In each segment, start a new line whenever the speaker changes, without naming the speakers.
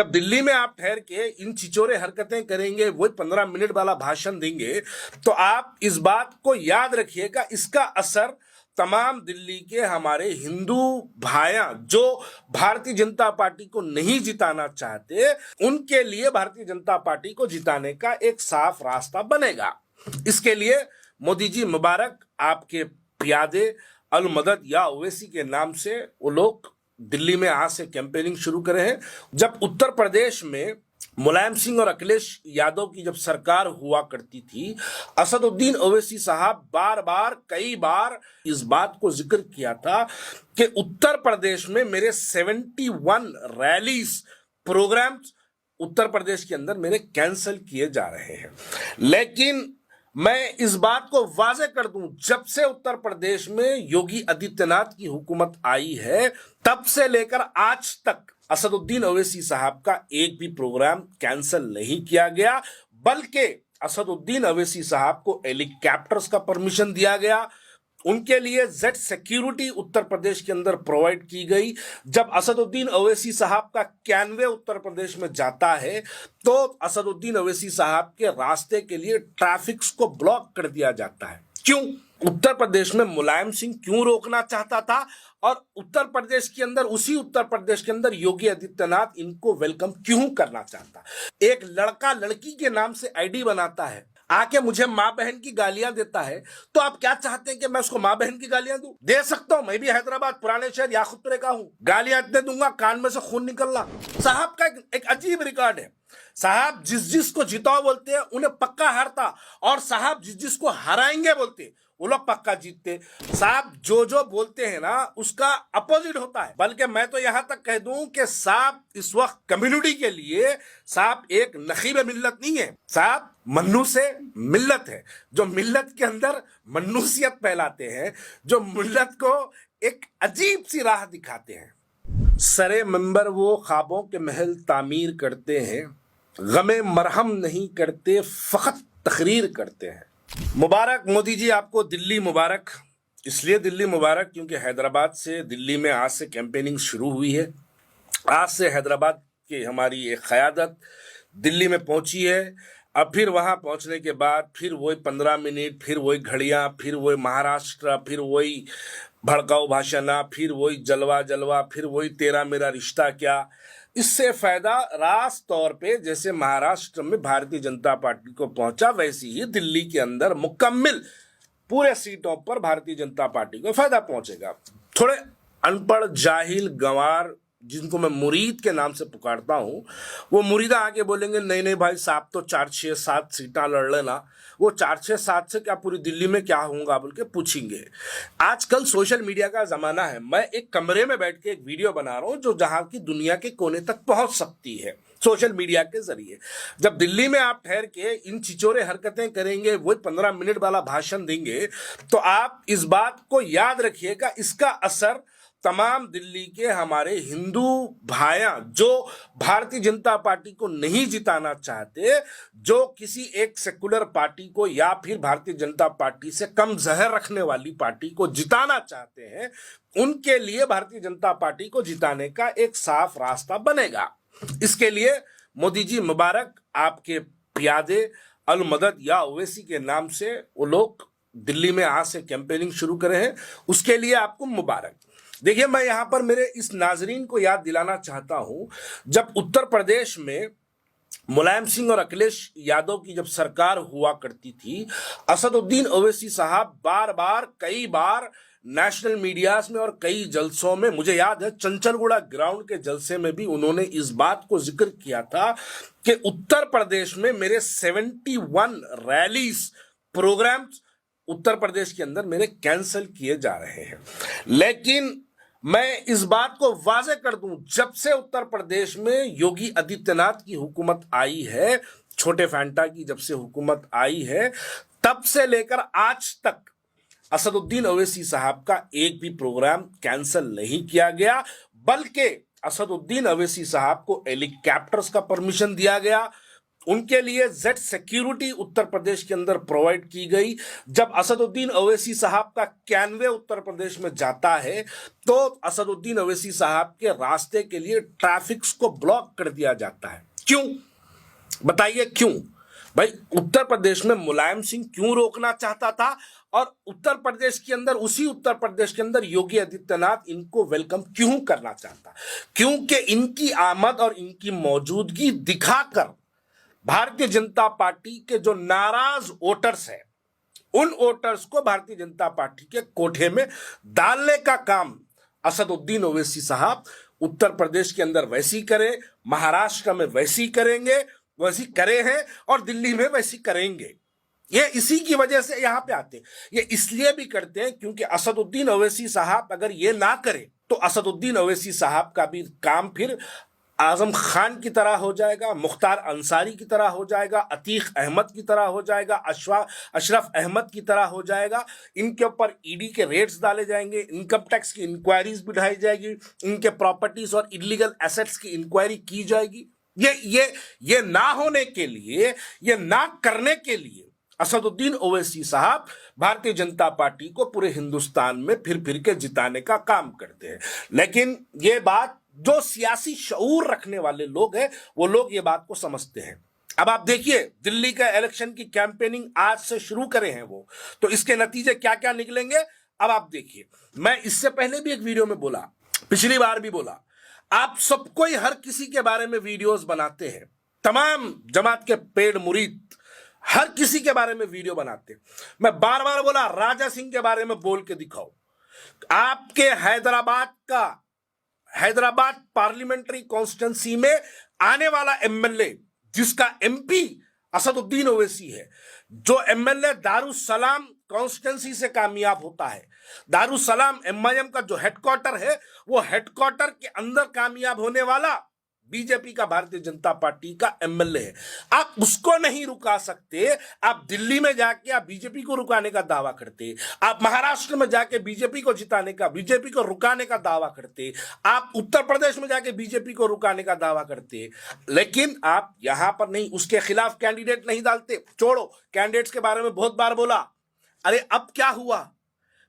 जब दिल्ली में आप ठहर के इन छिचोरे हरकतें करेंगे, वही 15 मिनट वाला भाषण देंगे, तो आप इस बात को याद रखिएगा, इसका असर तमाम दिल्ली के हमारे हिंदू भाइयां जो भारतीय जनता पार्टी को नहीं जिताना चाहते, उनके लिए भारतीय जनता पार्टी को जिताने का एक साफ रास्ता बनेगा। इसके लिए मोदी जी मुबारक, आपके प्यादे अल मदद या ओवैसी के नाम से वो लोग दिल्ली में आज से कैंपेनिंग शुरू करे हैं। जब उत्तर प्रदेश में मुलायम सिंह और अखिलेश यादव की जब सरकार हुआ करती थी, असदुद्दीन ओवैसी साहब बार बार कई बार इस बात को जिक्र किया था कि उत्तर प्रदेश में मेरे 71 रैलीज प्रोग्राम्स उत्तर प्रदेश के अंदर मेरे कैंसिल किए जा रहे हैं। लेकिन मैं इस बात को वाजे कर दूं, जब से उत्तर प्रदेश में योगी आदित्यनाथ की हुकूमत आई है, तब से लेकर आज तक असदुद्दीन ओवैसी साहब का एक भी प्रोग्राम कैंसिल नहीं किया गया, बल्कि असदुद्दीन ओवैसी साहब को हेलीकॉप्टर्स का परमिशन दिया गया, उनके लिए जेड सिक्योरिटी उत्तर प्रदेश के अंदर प्रोवाइड की गई। जब असदुद्दीन ओवैसी साहब का कैनवे उत्तर प्रदेश में जाता है, तो असदुद्दीन ओवैसी साहब के रास्ते के लिए ट्रैफिक को ब्लॉक कर दिया जाता है। क्यों? उत्तर प्रदेश में मुलायम सिंह क्यों रोकना चाहता था, और उत्तर प्रदेश के अंदर, उसी उत्तर प्रदेश के अंदर योगी आदित्यनाथ इनको वेलकम क्यों करना चाहता? एक लड़का लड़की के नाम से आईडी बनाता है, आके मुझे माँ बहन की गालियां देता है, तो आप क्या चाहते हैं कि मैं उसको माँ बहन की गालियां दूं? दे सकता हूं, मैं भी हैदराबाद पुराने शहर याकुतपुरे का हूं, गालियां इतने दूंगा कान में से खून निकलना। साहब का एक अजीब रिकॉर्ड है। साहब जिस जिस को जिताओ बोलते हैं उन्हें पक्का हारता, और साहब जिस जिस को हराएंगे बोलते वो लोग पक्का जीतते। साहब जो जो बोलते हैं ना, उसका अपोजिट होता है। बल्कि मैं तो यहां तक कह दूं कि साहब इस वक्त कम्युनिटी के लिए साहब एक नखीब मिल्लत नहीं है, साहब मन्नू से मिल्लत है, जो मिल्लत के अंदर मन्नूसियत फैलाते हैं, जो मिल्लत को एक अजीब सी राह दिखाते हैं। सरे मंबर वो ख्वाबों के महल तामीर करते हैं, गमे मरहम नहीं करते, फकत तकरीर करते हैं। मुबारक मोदी जी, आपको दिल्ली मुबारक। इसलिए दिल्ली मुबारक क्योंकि हैदराबाद से दिल्ली में आज से कैंपेनिंग शुरू हुई है। आज से हैदराबाद की हमारी एक क़यादत दिल्ली में पहुंची है। अब फिर वहां पहुंचने के बाद फिर वही 15 मिनट, फिर वही घड़ियां, फिर वही महाराष्ट्र, फिर वही भड़काऊ भाषण, फिर वही जलवा जलवा, फिर वही तेरा मेरा रिश्ता क्या। इससे फायदा रास तौर पे जैसे महाराष्ट्र में भारतीय जनता पार्टी को पहुंचा, वैसी ही दिल्ली के अंदर मुकम्मल पूरे सीटों पर भारतीय जनता पार्टी को फायदा पहुंचेगा। थोड़े अनपढ़ जाहिल गंवार, जिनको मैं मुरीद के नाम से पुकारता हूं, वो मुरीदा आके बोलेंगे नहीं नहीं भाई साहब तो 4 6 7 सीटें लड़ लेना। वो 4 6 7 से क्या पूरी दिल्ली में क्या होगा बोल के पूछेंगे। आजकल सोशल मीडिया का जमाना है। मैं एक कमरे में बैठ के एक वीडियो बना रहा हूं जो जहां की दुनिया के कोने तक पहुंच सकती है सोशल मीडिया के जरिए। जब दिल्ली में आप ठहर के इन छिचोरे हरकतें करेंगे, वही 15 मिनट वाला भाषण देंगे, तो आप इस बात को याद रखिएगा, इसका असर तमाम दिल्ली के हमारे हिंदू भाइयां जो भारतीय जनता पार्टी को नहीं जिताना चाहते, जो किसी एक सेकुलर पार्टी को या फिर भारतीय जनता पार्टी से कम जहर रखने वाली पार्टी को जिताना चाहते हैं, उनके लिए भारतीय जनता पार्टी को जिताने का एक साफ रास्ता बनेगा। इसके लिए मोदी जी मुबारक, आपके प्यादे अल मदद या ओवैसी के नाम से वो लोग दिल्ली में आज से कैंपेनिंग शुरू करे हैं, उसके लिए आपको मुबारक। देखिए, मैं यहां पर मेरे इस नाजरीन को याद दिलाना चाहता हूं, जब उत्तर प्रदेश में मुलायम सिंह और अखिलेश यादव की जब सरकार हुआ करती थी, असदुद्दीन ओवैसी साहब बार बार कई बार नेशनल मीडियाज में और कई जलसों में, मुझे याद है चंचलगुड़ा ग्राउंड के जलसे में भी उन्होंने इस बात को जिक्र किया था कि उत्तर प्रदेश में मेरे 71 रैलीज प्रोग्राम्स उत्तर प्रदेश के अंदर मेरे कैंसिल किए जा रहे हैं। लेकिन मैं इस बात को वाजे कर दूं, जब से उत्तर प्रदेश में योगी आदित्यनाथ की हुकूमत आई है, छोटे फैंटा की जब से हुकूमत आई है, तब से लेकर आज तक असदुद्दीन ओवैसी साहब का एक भी प्रोग्राम कैंसिल नहीं किया गया, बल्कि असदुद्दीन ओवैसी साहब को हेलीकॉप्टर्स का परमिशन दिया गया, उनके लिए जेड सिक्योरिटी उत्तर प्रदेश के अंदर प्रोवाइड की गई। जब असदुद्दीन ओवैसी साहब का कैनवे उत्तर प्रदेश में जाता है तो असदुद्दीन ओवैसी साहब के रास्ते के लिए ट्रैफिक को ब्लॉक कर दिया जाता है। क्यों बताइए, क्यों भाई? उत्तर प्रदेश में मुलायम सिंह क्यों रोकना चाहता था और उत्तर प्रदेश के अंदर, उसी उत्तर प्रदेश के अंदर योगी आदित्यनाथ इनको वेलकम क्यों करना चाहता? क्योंकि इनकी आमद और इनकी मौजूदगी दिखाकर भारतीय जनता पार्टी के जो नाराज वोटर्स हैं, उन वोटर्स को भारतीय जनता पार्टी के कोठे में डालने का काम असदुद्दीन ओवैसी साहब उत्तर प्रदेश के अंदर वैसी करे, महाराष्ट्र में वैसी करेंगे, वैसी करे हैं और दिल्ली में वैसी करेंगे। ये इसी की वजह से यहां पे आते हैं। ये इसलिए भी करते हैं क्योंकि असदुद्दीन ओवैसी साहब अगर ये ना करे तो असदुद्दीन ओवैसी साहब का भी काम फिर आजम खान की तरह हो जाएगा, मुख्तार अंसारी की तरह हो जाएगा, अतीक अहमद की तरह हो जाएगा, अशरफ अहमद की तरह हो जाएगा। इनके ऊपर ईडी के रेड्स डाले जाएंगे, इनकम टैक्स की इंक्वायरीज बिठाई जाएगी, इनके प्रॉपर्टीज और इलीगल एसेट्स की इंक्वायरी की जाएगी। ये ना होने के लिए, ये ना करने के लिए असदुद्दीन ओवैसी साहब भारतीय जनता पार्टी को पूरे हिंदुस्तान में फिर फिर के जिताने का काम करते हैं। लेकिन ये बात जो सियासी शऊर रखने वाले लोग हैं, वो लोग ये बात को समझते हैं। अब आप देखिए, दिल्ली का इलेक्शन की कैंपेनिंग आज से शुरू करे हैं वो, तो इसके नतीजे क्या क्या निकलेंगे अब आप देखिए। मैं इससे पहले भी एक वीडियो में बोला, पिछली बार भी बोला, आप सबको ही हर किसी के बारे में वीडियोस बनाते हैं, तमाम जमात के पेड़ मुरीद हर किसी के बारे में वीडियो बनाते हैं। मैं बार बार बोला, राजा सिंह के बारे में बोल के दिखाओ। आपके हैदराबाद पार्लियामेंट्री कॉन्स्टिट्यूंसी में आने वाला एमएलए जिसका एमपी असदुद्दीन ओवैसी है, जो एमएलए दारुसलाम कॉन्स्टिट्यूंसी से कामयाब होता है, दारुसलाम एमआईएम का जो हेडक्वार्टर है, वो हेडक्वार्टर के अंदर कामयाब होने वाला बीजेपी का, भारतीय जनता पार्टी का एमएलए है। आप उसको नहीं रुका सकते। आप दिल्ली में जाके आप बीजेपी को रुकाने का दावा करते, आप महाराष्ट्र में जाके बीजेपी को जिताने का, बीजेपी को रुकाने का दावा करते, आप उत्तर प्रदेश में जाके बीजेपी को रुकाने का दावा करते, लेकिन आप यहां पर नहीं, उसके खिलाफ कैंडिडेट नहीं डालते। छोड़ो, कैंडिडेट्स के बारे में बहुत बार बोला, अरे अब क्या हुआ?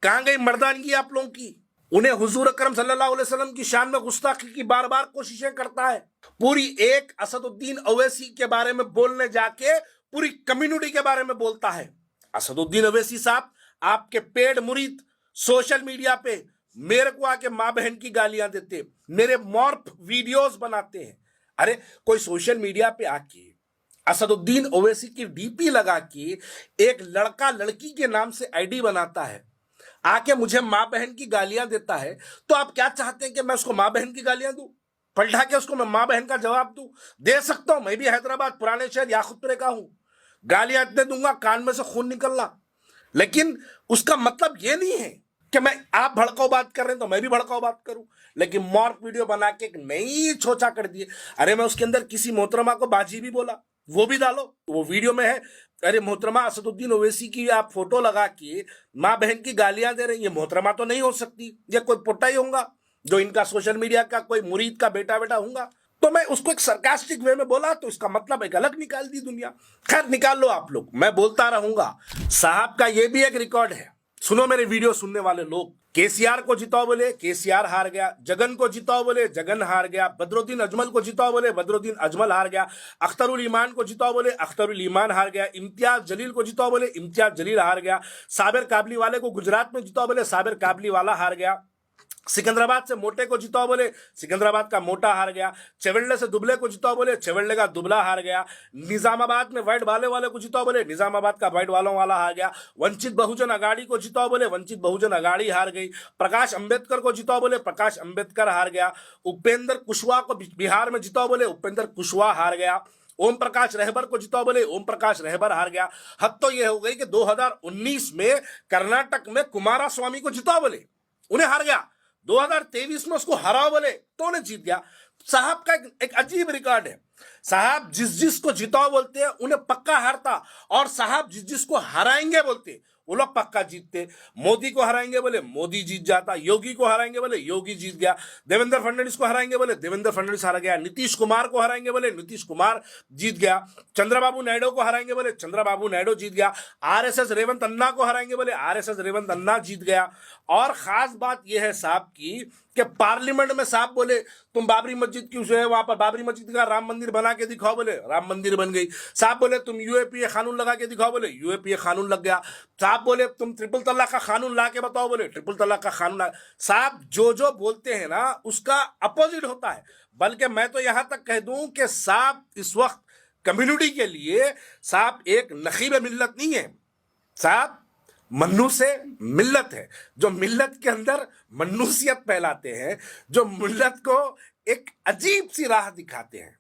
कहां गई मर्दानगी आप लोगों की? उन्हें हुजूर अकरम सल्लल्लाहु अलैहि वसल्लम की शान में गुस्ताखी की बार बार कोशिशें करता है। पूरी एक असदुद्दीन ओवैसी के बारे में बोलने जाके पूरी कम्युनिटी के बारे में बोलता है। असदुद्दीन ओवैसी साहब, आपके पेड मुरीद सोशल मीडिया पे मेरे को आके मां बहन की गालियां देते, मेरे मॉर्फ वीडियोस बनाते हैं। अरे कोई सोशल मीडिया पे आके असदुद्दीन ओवैसी की डीपी लगा के एक लड़का लड़की के नाम से आईडी बनाता है, आके मुझे मां बहन की गालियां देता है, तो आप क्या चाहते हैं कि मैं उसको मां बहन की गालियां दूं? पलटा के उसको मैं मां बहन का जवाब दूं? दे सकता हूं, मैं भी हैदराबाद पुराने शहर याकुतपुरे का हूं, गालियां इतने दूंगा कान में से खून निकलना। लेकिन उसका मतलब ये नहीं है कि मैं, आप भड़काऊ बात कर रहे हैं तो मैं भी भड़काऊ बात करूं। लेकिन मॉर्फ वीडियो बना के एक नई छोचा कर दिए। अरे मैं उसके अंदर किसी मोहतरमा को बाजी भी बोला, वो भी डालो, वो वीडियो में है। अरे मोहतरमा असदुद्दीन ओवैसी की आप फोटो लगा के मां बहन की गालियां दे रही है, मोहतरमा तो नहीं हो सकती, ये कोई पोटा ही होगा जो इनका सोशल मीडिया का कोई मुरीद का बेटा होगा। तो मैं उसको एक सरकास्टिक वे में बोला, तो इसका मतलब एक अलग निकाल दी दुनिया। खैर निकाल लो आप लोग, मैं बोलता रहूंगा। साहब का ये भी एक रिकॉर्ड है, सुनो मेरे वीडियो सुनने वाले लोग। केसीआर को जिताओ बोले केसीआर हार गया, जगन को जिताओ बोले जगन हार गया, बदरुद्दीन अजमल को जिताओ बोले बदरुद्दीन अजमल हार गया, अख्तरुल ईमान को जिताओ बोले अख्तरुल ईमान हार गया, इम्तियाज जलील को जिताओ बोले इम्तियाज जलील हार गया, साबिर काबली वाले को गुजरात में जिताओ बोले साबिर काबली वाला हार गया, सिकंदराबाद से मोटे को जिताओ बोले सिकंदराबाद का मोटा हार गया, चेवल्ले से दुबले को जिताओ बोले चेवल्ले का दुबला हार गया, निजामाबाद में वाइट वाले को जिताओ बोले निजामाबाद का वाइट वालों वाला हार गया, वंचित बहुजन अगाड़ी को जिताओ बोले वंचित बहुजन अगाड़ी हार गई, प्रकाश अंबेडकर को जिताओ बोले प्रकाश अंबेडकर हार गया, उपेंद्र कुशवाहा को बिहार में जिताओ बोले उपेंद्र कुशवाहा हार गया, ओम प्रकाश रहबर को जिताओ बोले ओम प्रकाश रहबर हार गया। हद तो यह हो गई कि 2019 में कर्नाटक में कुमारा स्वामी को जिताओ बोले उन्हें हार गया, 2023 में उसको हराओ बोले तो उन्हें जीत गया। साहब का एक अजीब रिकॉर्ड है। साहब जिस जिस को जिताओ बोलते हैं उन्हें पक्का हारता, और साहब जिस जिस को हराएंगे बोलते वो लोग पक्का जीतते। मोदी को हराएंगे बोले मोदी जीत जाता, योगी को हराएंगे बोले योगी जीत गया, देवेंद्र फडणवीस को हराएंगे बोले देवेंद्र फडणवीस हार गया, नीतीश कुमार को हराएंगे बोले नीतीश कुमार जीत गया, चंद्रबाबू नायडू को हराएंगे बोले चंद्रबाबू नायडू जीत गया, आरएसएस रेवंत अन्ना को हराएंगे बोले आरएसएस रेवंत अन्ना जीत गया। और खास बात यह है साहब की कि पार्लियामेंट में साहब बोले तुम बाबरी मस्जिद क्यों से है वहां पर, बाबरी मस्जिद का राम मंदिर बना के दिखाओ, बोले राम मंदिर बन गई। साहब बोले तुम यूएपीए कानून लगा के दिखाओ, बोले यूएपीए कानून लग गया। साहब बोले तुम ट्रिपल तलाक का कानून ला के बताओ, बोले ट्रिपल तलाक का कानून। साहब जो जो बोलते हैं ना उसका अपोजिट होता है। बल्कि मैं तो यहां तक कह दूं कि साहब इस वक्त कम्युनिटी के लिए साहब एक नखीब मिल्लत नहीं है, साहब मन्नू से मिल्लत है, जो मिल्लत के अंदर मन्नूसियत फैलाते हैं, जो मिल्लत को एक अजीब सी राह दिखाते हैं।